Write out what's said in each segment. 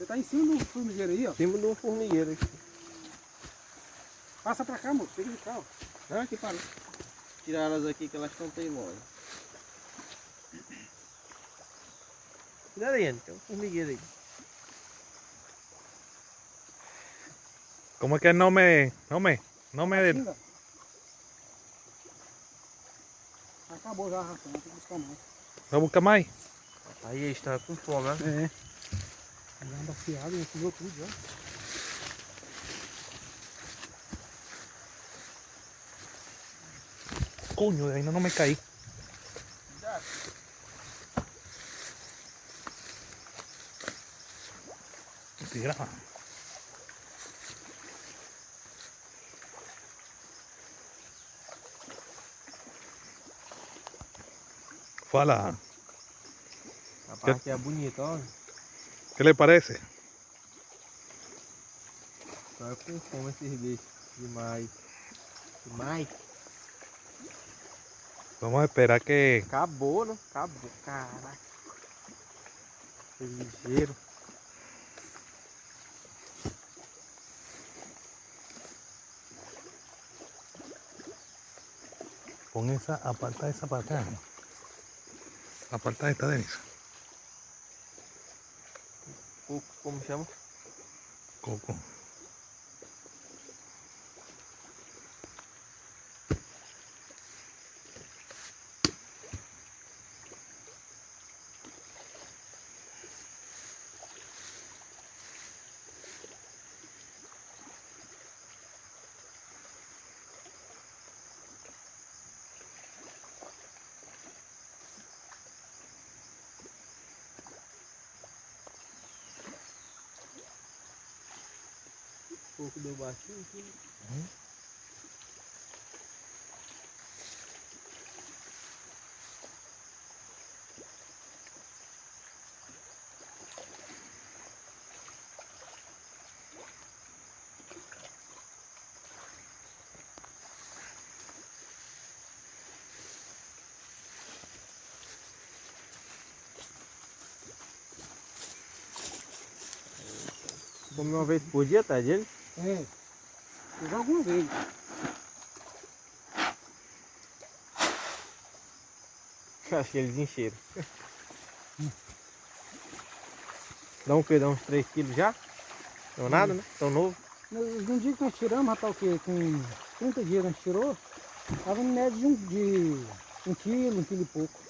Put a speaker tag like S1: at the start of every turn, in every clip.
S1: Você tá em cima do formigueiro aí, ó.
S2: Em cima de um formigueiro aqui.
S1: Passa pra cá, moço. Fica de cá, ó.
S2: Ah, aqui parou. Tirar elas aqui que elas estão teimosas. Cuidado aí, Anny, tem um formigueiro aí.
S3: ¿Cómo es que el nombre dele?
S1: Xinga. Acabou já a ração, tem que buscar mais.
S3: Vai buscar mais?
S2: Aí eles estão com fome, né?
S1: É. Já anda afiado, já subiu tudo já.
S3: Coño, de ahí no me caí. Tira. Fala,
S2: A parte é bonita, ó.
S3: ¿qué le parece?
S2: Só com fome esses bichos. Demais. Demais.
S3: Vamos a esperar que...
S2: Acabou, né? Acabou, caraca. Que ligeiro.
S3: Pon esa, aparta esa para acá. Aparta esta, Denis.
S2: Como chama?
S3: Coco.
S2: O coco deu baixinho aqui. Come uma vez por dia, tá, dele?
S1: É. Eu jogo uma vez.
S2: Acho que eles encheram. Dá um que? Dá uns 3 quilos já? Não nada, né? Tão novo.
S1: No dia que nós tiramos, já tá o quê? Com 30 dias que a gente tirou, tava em média de 1 quilo, 1 quilo e pouco.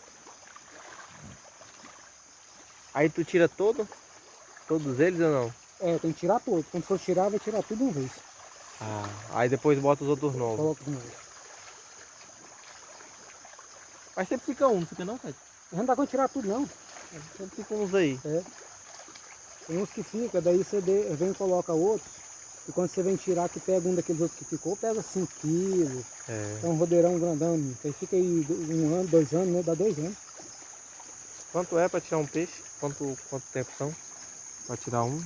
S2: Aí tu tira todo? Todos eles ou não?
S1: É, tem que tirar todos. Quando for tirar, vai tirar tudo de uma vez.
S2: Ah, aí depois bota os outros novos.
S1: Coloca de novo.
S2: Mas sempre fica um, não fica não, Fred?
S1: Não dá conta de tirar tudo não.
S2: Sempre fica uns aí.
S1: É. Tem uns que fica, daí você vem e coloca outros. E quando você vem tirar, que pega um daqueles outros que ficou, pega 5 quilos.
S2: É.
S1: É um rodeirão grandão. Aí fica aí 1 ano, 2 anos, né? Dá 2 anos.
S2: Quanto é pra tirar um peixe? Quanto tempo são? Pra tirar um?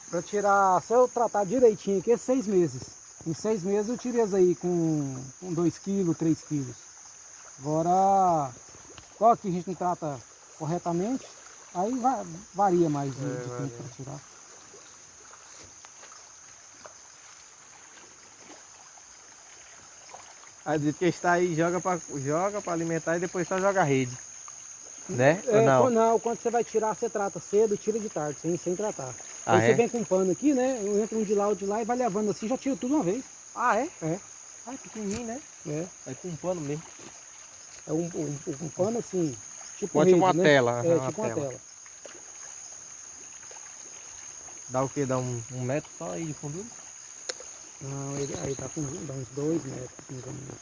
S1: Pra tirar, se eu tratar direitinho aqui, é 6 meses. Em 6 meses eu tiro eles aí com 2 quilos, 3 quilos. Agora, qual aqui a gente não trata corretamente, aí varia mais de tempo para tirar.
S2: Aí diz que está aí, joga pra alimentar e depois só joga a rede. Né? Ou
S1: É,
S2: não?
S1: não, quando você vai tirar, você trata cedo, tira de tarde, sem tratar.
S2: Ah,
S1: Aí você
S2: é?
S1: vem com um pano aqui, né? Entra um de lá, o de lá e vai levando assim, já tira tudo uma vez.
S2: Ah, é?
S1: É.
S2: Ah, pequenininho, né?
S1: É.
S2: Aí com um pano mesmo.
S1: É um pano assim, tipo
S2: Pode
S1: rede,
S2: uma
S1: né?
S2: tela.
S1: É,
S2: Uma
S1: tipo uma
S2: tela.
S1: tela.
S2: Dá o que? Dá um metro só aí de fundura?
S1: Não, aí tá com dá uns 2 metros. Mais ou menos.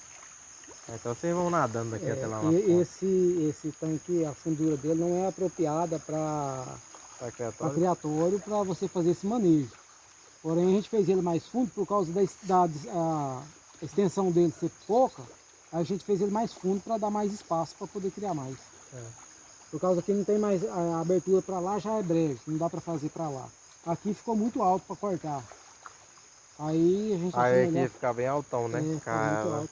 S2: Então vocês vão nadando daqui até lá na
S1: E
S2: ponta.
S1: esse tanque, a fundura dele não é apropriada para
S2: Tá criatório?
S1: criatório, para você fazer esse manejo. Porém, a gente fez ele mais fundo por causa da extensão dele ser pouca, a gente fez ele mais fundo para dar mais espaço para poder criar mais.
S2: É.
S1: Por causa que não tem mais a abertura para lá, já é brejo, não dá para fazer para lá. Aqui ficou muito alto para cortar. Aí a gente achou
S2: Aí aqui
S1: melhor.
S2: ia ficar bem altão, né?
S1: Ficou muito alto.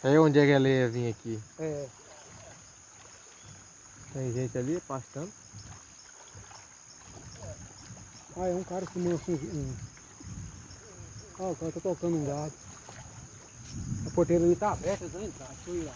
S2: Aí onde é que ela ia vir aqui?
S1: É.
S2: Tem gente ali pastando.
S1: Ah, é um cara que mancha Ah, o cara tá tocando um gado. A porteira ali tá aberta, eles vão entrar. Deixa eu ir lá.